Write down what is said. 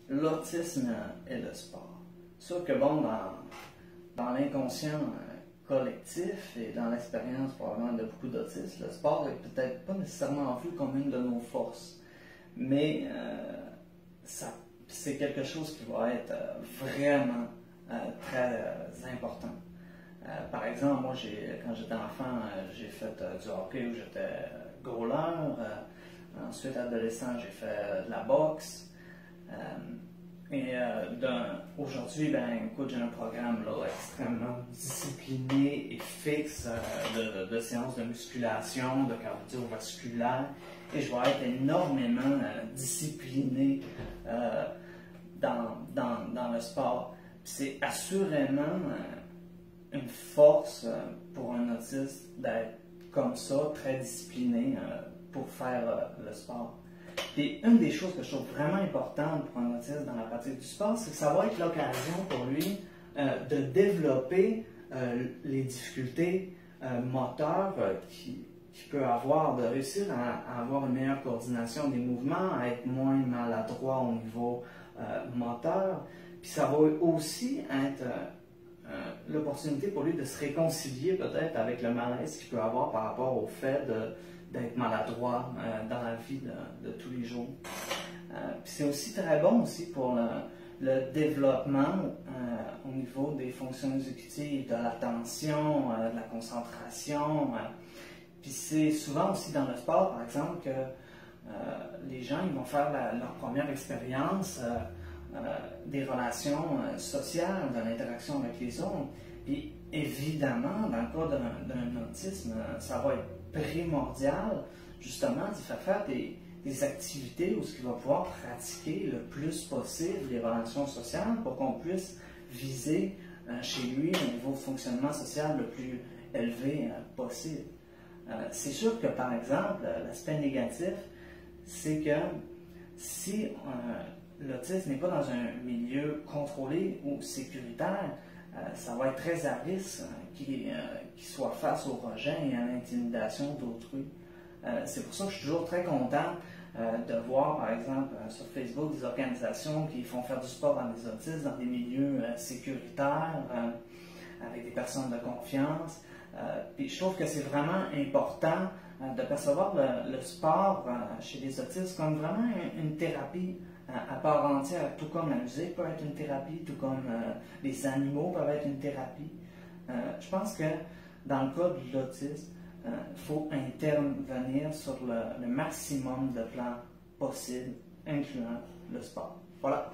l'autisme et le sport. Sûr que bon, dans l'inconscient collectif et dans l'expérience probablement de beaucoup d'autistes, le sport est peut-être pas nécessairement vu comme une de nos forces, mais c'est quelque chose qui va être vraiment très important. Par exemple, moi, quand j'étais enfant, j'ai fait du hockey où j'étais goaler. Ensuite, adolescent, j'ai fait de la boxe. Aujourd'hui, écoute, j'ai un programme là, extrêmement discipliné et fixe de séances de musculation, de cardiovasculaire. Et je vais être énormément discipliné dans le sport. C'est assurément une force pour un autiste d'être comme ça, très discipliné pour faire le sport. Et une des choses que je trouve vraiment importante pour un autiste dans la pratique du sport, c'est que ça va être l'occasion pour lui de développer les difficultés moteurs qu'il peut avoir, de réussir à avoir une meilleure coordination des mouvements, à être moins maladroit au niveau moteur. Puis ça va aussi être l'opportunité pour lui de se réconcilier peut-être avec le malaise qu'il peut avoir par rapport au fait d'être maladroit dans la vie de tous les jours. Puis c'est aussi très bon aussi pour le développement au niveau des fonctions exécutives, de l'attention, de la concentration. Puis c'est souvent aussi dans le sport, par exemple, que les gens ils vont faire leur première expérience des relations sociales, de l'interaction avec les autres. Puis évidemment, dans le cas d'un autisme, ça va être primordial justement d'y faire des activités où il va pouvoir pratiquer le plus possible les relations sociales pour qu'on puisse viser chez lui un niveau de fonctionnement social le plus élevé possible. C'est sûr que par exemple, l'aspect négatif, c'est que si l'autisme n'est pas dans un milieu contrôlé ou sécuritaire, ça va être très à risque qu'il soit face au rejet et à l'intimidation d'autrui. C'est pour ça que je suis toujours très content de voir, par exemple, sur Facebook, des organisations qui font faire du sport à des autistes dans des milieux sécuritaires, avec des personnes de confiance. Puis je trouve que c'est vraiment important de percevoir le sport chez les autistes comme vraiment une thérapie à part entière, tout comme la musique peut être une thérapie, tout comme les animaux peuvent être une thérapie. Je pense que dans le cas de l'autisme, il faut intervenir sur le maximum de plans possibles, incluant le sport. Voilà.